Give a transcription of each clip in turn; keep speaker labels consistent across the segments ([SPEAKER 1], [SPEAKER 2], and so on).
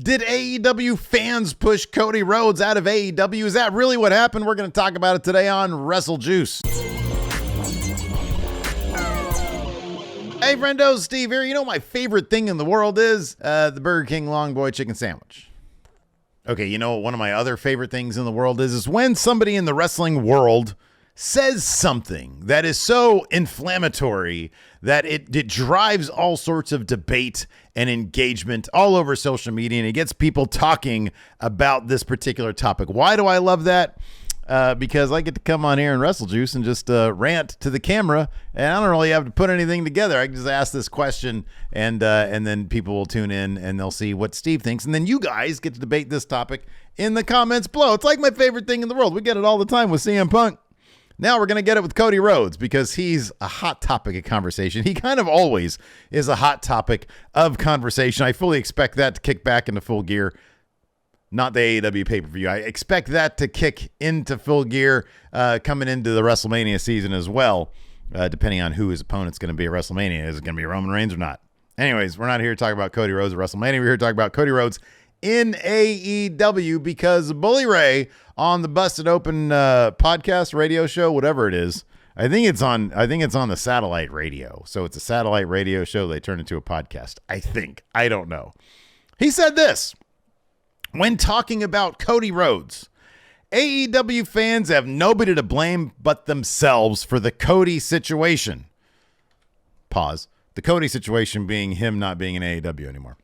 [SPEAKER 1] Did AEW fans push Cody Rhodes out of AEW? Is that really what happened? We're going to talk about it today on Wrestle Juice. Hey, friendo, Steve here. You know my favorite thing in the world is the Burger King Long Boy Chicken Sandwich. Okay, you know what one of my other favorite things in the world is when somebody in the wrestling world says something that is so inflammatory that it drives all sorts of debate and engagement all over social media, and it gets people talking about this particular topic. Why do I love that? Because I get to come on here and Wrestle Juice and just rant to the camera, and I don't really have to put anything together. I can just ask this question, and then people will tune in and they'll see what Steve thinks, and then you guys get to debate this topic in the comments below. It's like my favorite thing in the world. We get it all the time with CM Punk. Now we're going to get it with Cody Rhodes because he's a hot topic of conversation. He kind of always is a hot topic of conversation. I fully expect that to kick back into full gear. Not the AEW pay-per-view. I expect that to kick into full gear coming into the WrestleMania season as well, depending on who his opponent's going to be at WrestleMania. Is it going to be Roman Reigns or not? Anyways, we're not here to talk about Cody Rhodes at WrestleMania. We're here to talk about Cody Rhodes in AEW because Bully Ray on the Busted Open podcast, radio show, whatever it is. I think it's on the satellite radio. So it's a satellite radio show. They turn into a podcast. I don't know. He said this when talking about Cody Rhodes. AEW fans have nobody to blame but themselves for the Cody situation. Pause. The Cody situation being him not being in AEW anymore.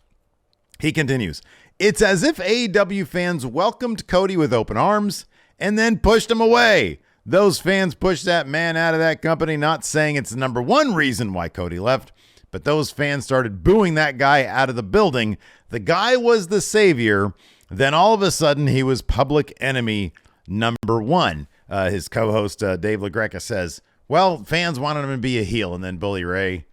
[SPEAKER 1] He continues, it's as if AEW fans welcomed Cody with open arms and then pushed him away. Those fans pushed that man out of that company, not saying it's the number one reason why Cody left, but those fans started booing that guy out of the building. The guy was the savior. Then all of a sudden he was public enemy number one. His co-host Dave LaGreca says, well, fans wanted him to be a heel, and then Bully Ray,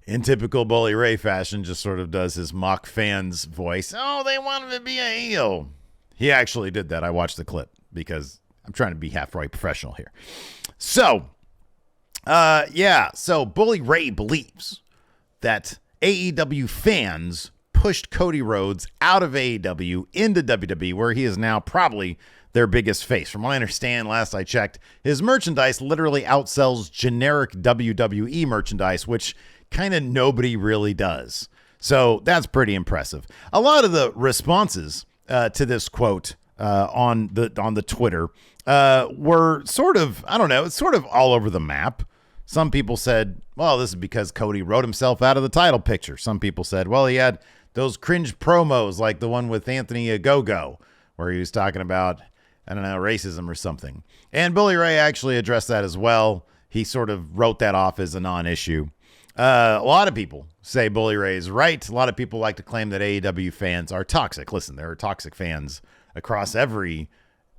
[SPEAKER 1] in typical Bully Ray fashion, just sort of does his mock fans voice. Oh, they want him to be a heel. He actually did that. I watched the clip because I'm trying to be halfway professional here. So, so Bully Ray believes that AEW fans pushed Cody Rhodes out of AEW into WWE, where he is now probably their biggest face. From what I understand, last I checked, his merchandise literally outsells generic WWE merchandise, which kind of nobody really does. So that's pretty impressive. A lot of the responses to this quote on the Twitter were sort of, I don't know, it's sort of all over the map. Some people said, well, this is because Cody wrote himself out of the title picture. Some people said, well, he had those cringe promos like the one with Anthony Ogogo, where he was talking about, I don't know, racism or something. And Bully Ray actually addressed that as well. He sort of wrote that off as a non-issue. A lot of people say Bully Ray is right. A lot of people like to claim that AEW fans are toxic. Listen, there are toxic fans across every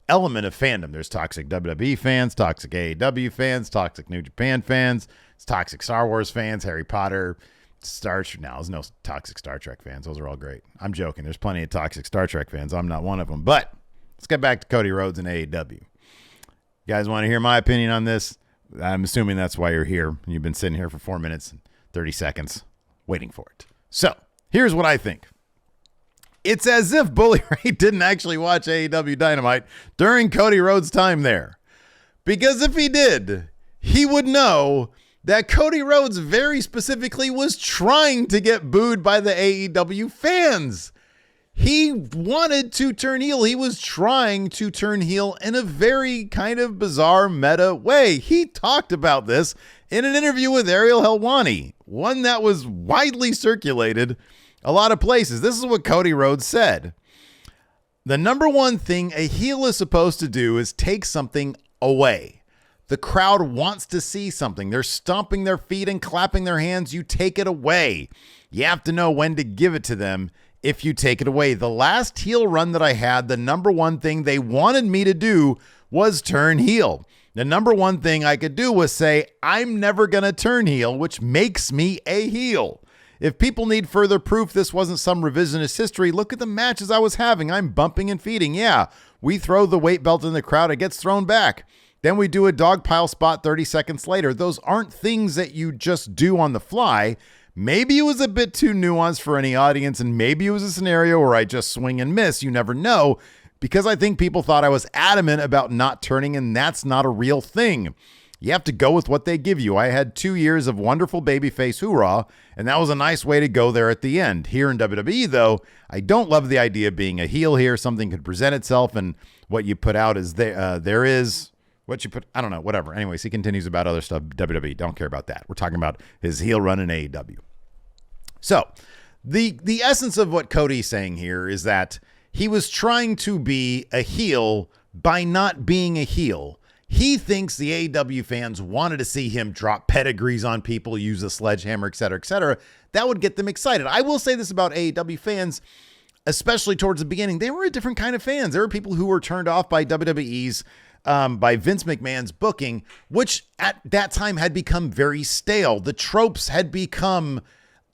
[SPEAKER 1] element of fandom. There's toxic WWE fans, toxic AEW fans, toxic New Japan fans, it's toxic Star Wars fans, Harry Potter, there's no toxic Star Trek fans. Those are all great. I'm joking. There's plenty of toxic Star Trek fans. I'm not one of them. But let's get back to Cody Rhodes and AEW. You guys want to hear my opinion on this? I'm assuming that's why you're here. You've been sitting here for 4 minutes and 30 seconds waiting for it. So here's what I think. It's as if Bully Ray didn't actually watch AEW Dynamite during Cody Rhodes' time there. Because if he did, he would know that Cody Rhodes very specifically was trying to get booed by the AEW fans. He wanted to turn heel. He was trying to turn heel in a very kind of bizarre meta way. He talked about this in an interview with Ariel Helwani, one that was widely circulated a lot of places. This is what Cody Rhodes said. The number one thing a heel is supposed to do is take something away. The crowd wants to see something. They're stomping their feet and clapping their hands. You take it away. You have to know when to give it to them if you take it away. The last heel run that I had, the number one thing they wanted me to do was turn heel. The number one thing I could do was say, I'm never going to turn heel, which makes me a heel. If people need further proof this wasn't some revisionist history, look at the matches I was having. I'm bumping and feeding. Yeah, we throw the weight belt in the crowd. It gets thrown back. Then we do a dog pile spot 30 seconds later. Those aren't things that you just do on the fly, Maybe it was a bit too nuanced for any audience, and maybe it was a scenario where I just swing and miss. You never know, because I think people thought I was adamant about not turning, and that's not a real thing. You have to go with what they give you. I had 2 years of wonderful babyface hoorah, and that was a nice way to go there at the end. Here in WWE, though, I don't love the idea of being a heel here. Something could present itself, and what you put out is there is what you put. I don't know, whatever. Anyways, he continues about other stuff. WWE, don't care about that. We're talking about his heel run in AEW. So the essence of what Cody's saying here is that he was trying to be a heel by not being a heel. He thinks the AEW fans wanted to see him drop pedigrees on people, use a sledgehammer, et cetera, et cetera. That would get them excited. I will say this about AEW fans, especially towards the beginning. They were a different kind of fans. There were people who were turned off by WWE's, by Vince McMahon's booking, which at that time had become very stale. The tropes had become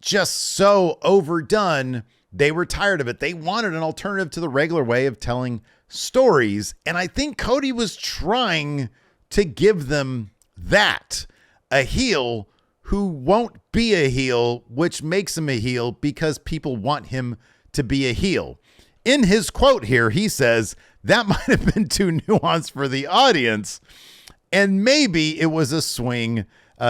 [SPEAKER 1] just so overdone. They were tired of it. They wanted an alternative to the regular way of telling stories. And I think Cody was trying to give them that, a heel who won't be a heel, which makes him a heel because people want him to be a heel. In his quote here, he says that might have been too nuanced for the audience. And maybe it was a swing.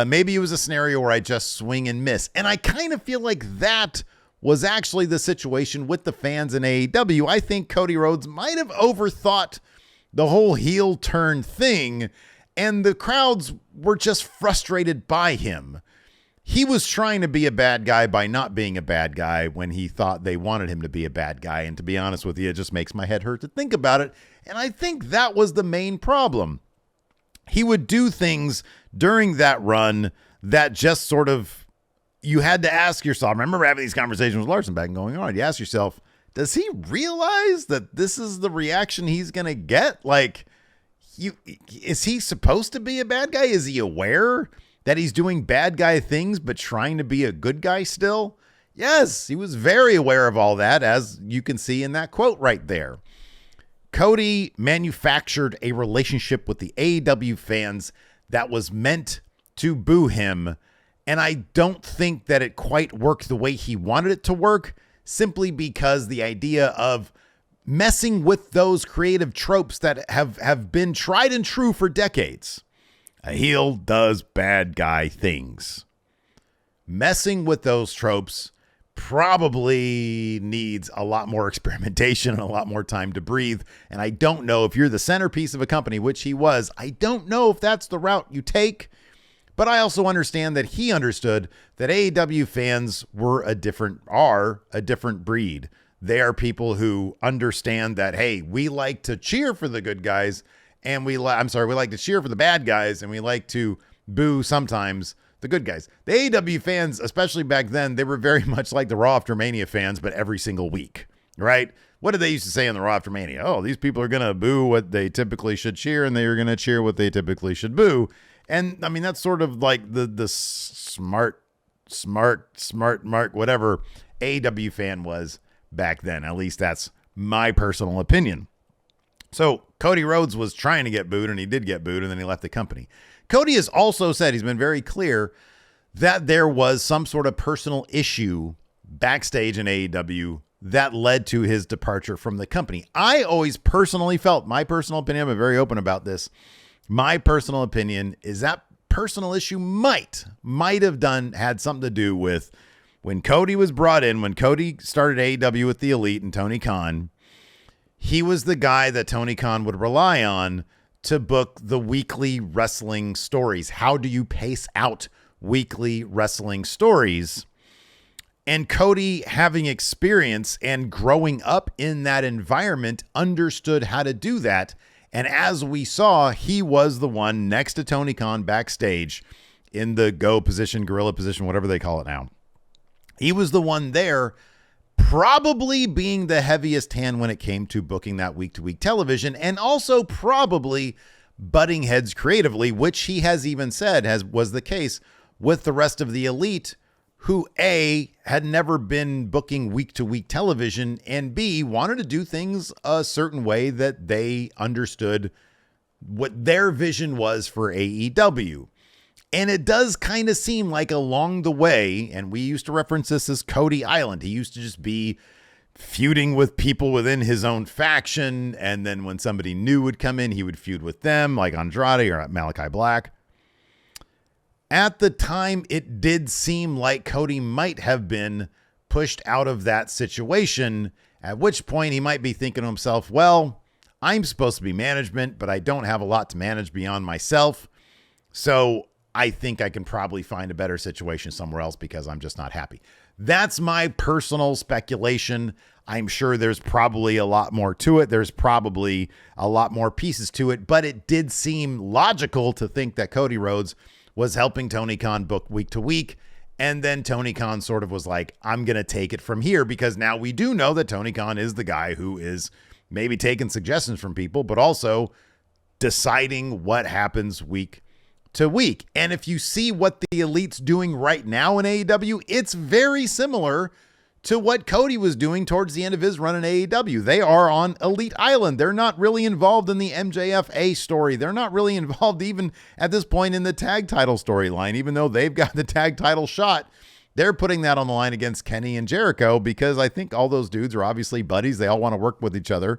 [SPEAKER 1] Maybe it was a scenario where I just swing and miss. And I kind of feel like that was actually the situation with the fans in AEW. I think Cody Rhodes might have overthought the whole heel turn thing, and the crowds were just frustrated by him. He was trying to be a bad guy by not being a bad guy when he thought they wanted him to be a bad guy. And to be honest with you, it just makes my head hurt to think about it. And I think that was the main problem. He would do things during that run that just sort of, you had to ask yourself. I remember having these conversations with Larson back and going on. You ask yourself, does he realize that this is the reaction he's going to get? Like, is he supposed to be a bad guy? Is he aware that he's doing bad guy things, but trying to be a good guy still? Yes, he was very aware of all that, as you can see in that quote right there. Cody manufactured a relationship with the AEW fans that was meant to boo him. And I don't think that it quite worked the way he wanted it to work, simply because the idea of messing with those creative tropes that have been tried and true for decades. A heel does bad guy things. Messing with those tropes probably needs a lot more experimentation and a lot more time to breathe. And I don't know if you're the centerpiece of a company, which he was, I don't know if that's the route you take. But I also understand that he understood that AEW fans are a different breed. They are people who understand that, hey, we like to cheer for the good guys, and we like to cheer for the bad guys, and we like to boo sometimes the good guys. The AEW fans, especially back then, they were very much like the Raw After Mania fans, but every single week, right? What did they used to say in the Raw After Mania? Oh, these people are going to boo what they typically should cheer, and they are going to cheer what they typically should boo. And I mean, that's sort of like the smart, whatever AEW fan was back then. At least that's my personal opinion. So Cody Rhodes was trying to get booed, and he did get booed, and then he left the company. Cody has also said, he's been very clear, that there was some sort of personal issue backstage in AEW that led to his departure from the company. I always personally felt, my personal opinion, I'm very open about this, my personal opinion is that personal issue might have had something to do with when Cody was brought in, when Cody started AEW with the Elite and Tony Khan. He was the guy that Tony Khan would rely on to book the weekly wrestling stories. How do you pace out weekly wrestling stories? And Cody, having experience and growing up in that environment, understood how to do that. And as we saw, he was the one next to Tony Khan backstage in the go position, gorilla position, whatever they call it now. He was the one there, probably being the heaviest hand when it came to booking that week-to-week television, and also probably butting heads creatively, which he has even said was the case with the rest of the Elite, who A, had never been booking week-to-week television, and B, wanted to do things a certain way that they understood what their vision was for AEW. And it does kind of seem like along the way, and we used to reference this as Cody Island, he used to just be feuding with people within his own faction. And then when somebody new would come in, he would feud with them, like Andrade or Malachi Black. At the time, it did seem like Cody might have been pushed out of that situation, at which point he might be thinking to himself, well, I'm supposed to be management, but I don't have a lot to manage beyond myself. So I think I can probably find a better situation somewhere else because I'm just not happy. That's my personal speculation. I'm sure there's probably a lot more to it. There's probably a lot more pieces to it, but it did seem logical to think that Cody Rhodes was helping Tony Khan book week to week. And then Tony Khan sort of was like, I'm going to take it from here, because now we do know that Tony Khan is the guy who is maybe taking suggestions from people, but also deciding what happens week to week. And if you see what the Elite's doing right now in AEW, it's very similar to what Cody was doing towards the end of his run in AEW. They are on Elite Island. They're not really involved in the MJF story. They're not really involved even at this point in the tag title storyline, even though they've got the tag title shot. They're putting that on the line against Kenny and Jericho because I think all those dudes are obviously buddies. They all want to work with each other.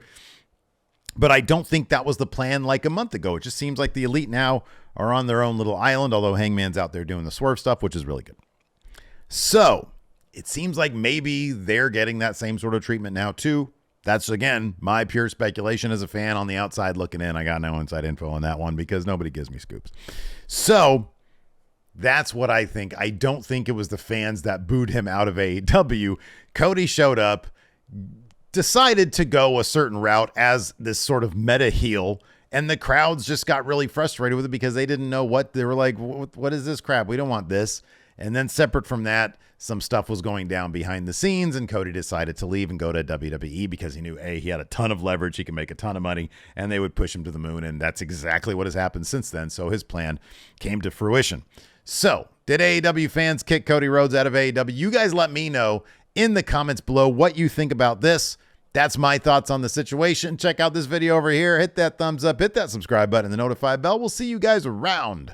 [SPEAKER 1] But I don't think that was the plan like a month ago. It just seems like the Elite now are on their own little island, although Hangman's out there doing the swerve stuff, which is really good. So it seems like maybe they're getting that same sort of treatment now too. That's, again, my pure speculation as a fan on the outside looking in. I got no inside info on that one because nobody gives me scoops. So that's what I think. I don't think it was the fans that booed him out of AEW. Cody showed up, decided to go a certain route as this sort of meta heel, and the crowds just got really frustrated with it because they didn't know what they were like. What is this crap? We don't want this. And then separate from that, some stuff was going down behind the scenes, and Cody decided to leave and go to WWE because he knew, A, he had a ton of leverage, he could make a ton of money, and they would push him to the moon, and that's exactly what has happened since then. So his plan came to fruition. So did AEW fans kick Cody Rhodes out of AEW? You guys let me know in the comments below what you think about this. That's my thoughts on the situation. Check out this video over here. Hit that thumbs up, hit that subscribe button, and the notify bell. We'll see you guys around.